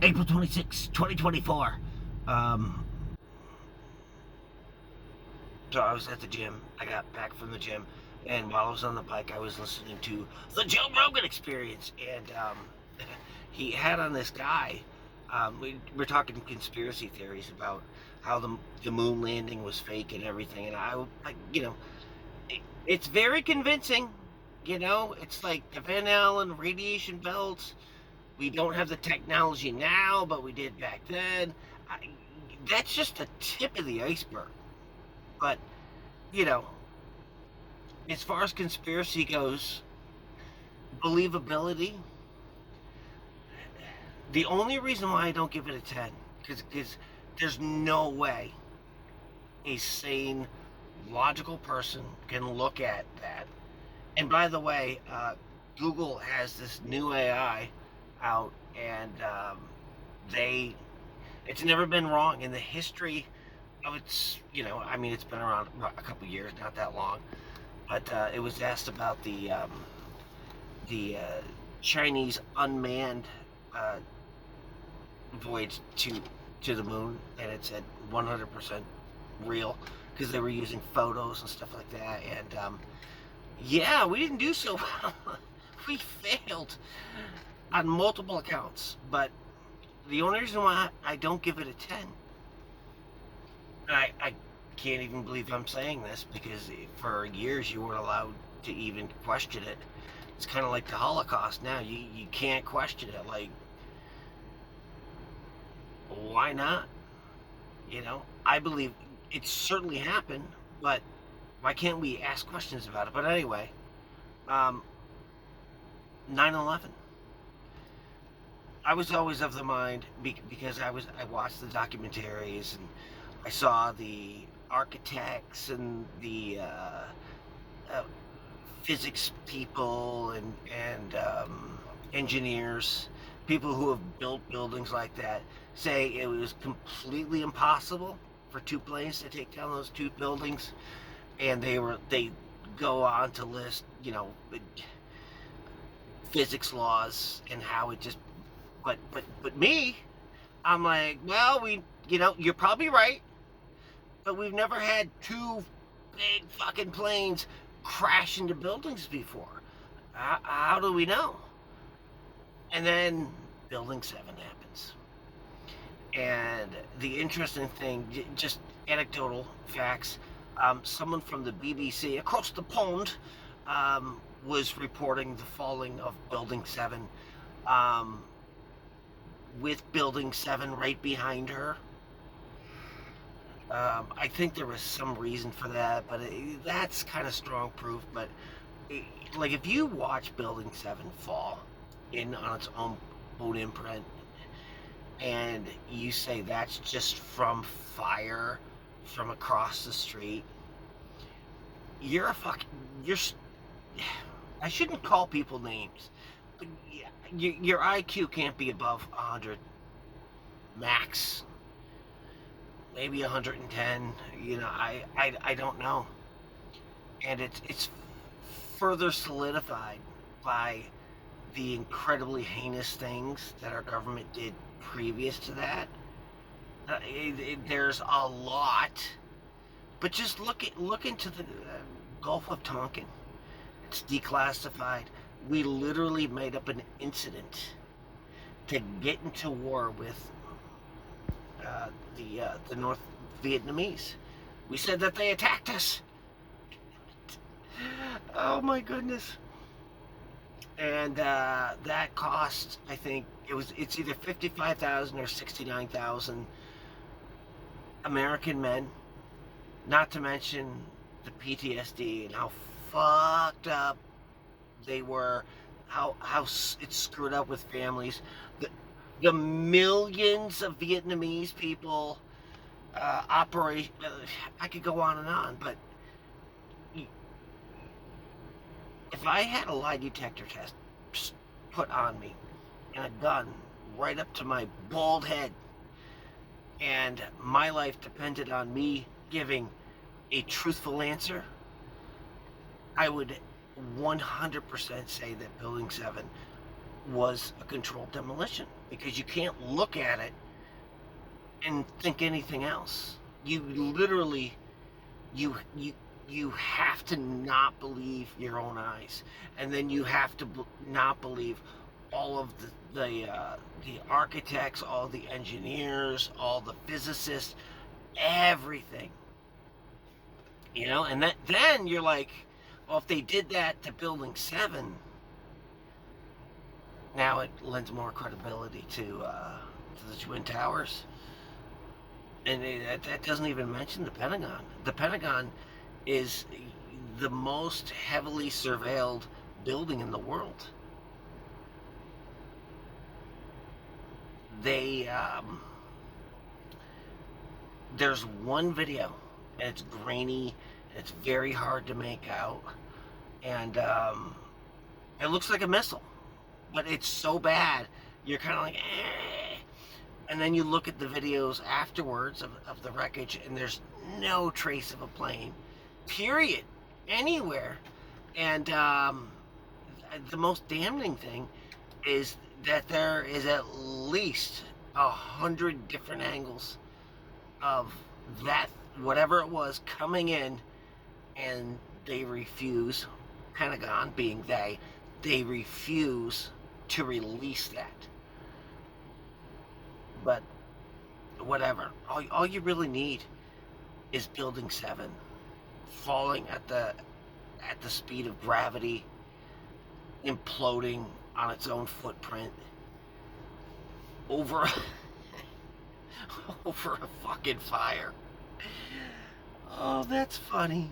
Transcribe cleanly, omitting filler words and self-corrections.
April 26, 2024. So I was at the gym. I got back from the gym, and while I was on the bike, I was listening to the Joe Rogan Experience, and he had on this guy. We're talking conspiracy theories about how the moon landing was fake and everything, and it's very convincing. It's like the Van Allen radiation belts. We don't have the technology now, but we did back then. I, that's just the tip of the iceberg. But, you know, as far as conspiracy goes, believability, the only reason why I don't give it a 10, because there's no way a sane, logical person can look at that. And by the way, Google has this new AI out, and it's never been wrong in the history of it's been around a couple years, not that long, but it was asked about the Chinese unmanned voyage to the moon, and it said 100% real because they were using photos and stuff like that, and yeah, we didn't do so well. We failed on multiple accounts, but the only reason why I don't give it a 10, I can't even believe I'm saying this, because for years you weren't allowed to even question it. It's kind of like the Holocaust now. You can't question it. Like, why not? I believe it certainly happened, but why can't we ask questions about it? But anyway, 9/11. I was always of the mind, because I watched the documentaries, and I saw the architects and the physics people and engineers, people who have built buildings like that, say it was completely impossible for two planes to take down those two buildings, and they go on to list physics laws and how it just but me, I'm like, well, you're probably right, but we've never had two big fucking planes crash into buildings before. How do we know? And then Building 7 happens. And the interesting thing, just anecdotal facts, someone from the BBC across the pond was reporting the falling of Building 7, with Building 7 right behind her. I think there was some reason for that, but that's kind of strong proof. But like, if you watch Building 7 fall in on its own imprint, and you say that's just from fire from across the street, you're I shouldn't call people names, but your IQ can't be above 100 max, maybe 110. I don't know. And it's further solidified by the incredibly heinous things that our government did previous to that. There's a lot, but just look into the Gulf of Tonkin. It's declassified. We literally made up an incident to get into war with the North Vietnamese. We said that they attacked us. Oh my goodness. And that cost, I think it's either 55,000 or 69,000 American men, not to mention the PTSD and how fucked up they were, how it screwed up with families, the millions of Vietnamese people, operation. I could go on and on, but if I had a lie detector test put on me and a gun right up to my bald head, and my life depended on me giving a truthful answer, I would 100% say that Building 7 was a controlled demolition. because you can't look at it and think anything else. You literally, you have to not believe your own eyes, and then you have to not believe all of the architects, all the engineers, all the physicists, everything. And then you're like, well, if they did that to Building 7, now it lends more credibility to the Twin Towers. And that doesn't even mention the Pentagon. The Pentagon is the most heavily surveilled building in the world. There's one video, and it's grainy, and it's very hard to make out, and it looks like a missile, but it's so bad, you're kind of like, eh. And then you look at the videos afterwards of the wreckage, and there's no trace of a plane, period, anywhere. And the most damning thing is that there is at least 100 different angles of that, whatever it was, coming in, and they refuse, Pentagon being they refuse to release that. But whatever, all you really need is Building 7 falling at the speed of gravity, imploding on its own footprint over over a fucking fire. Oh, that's funny.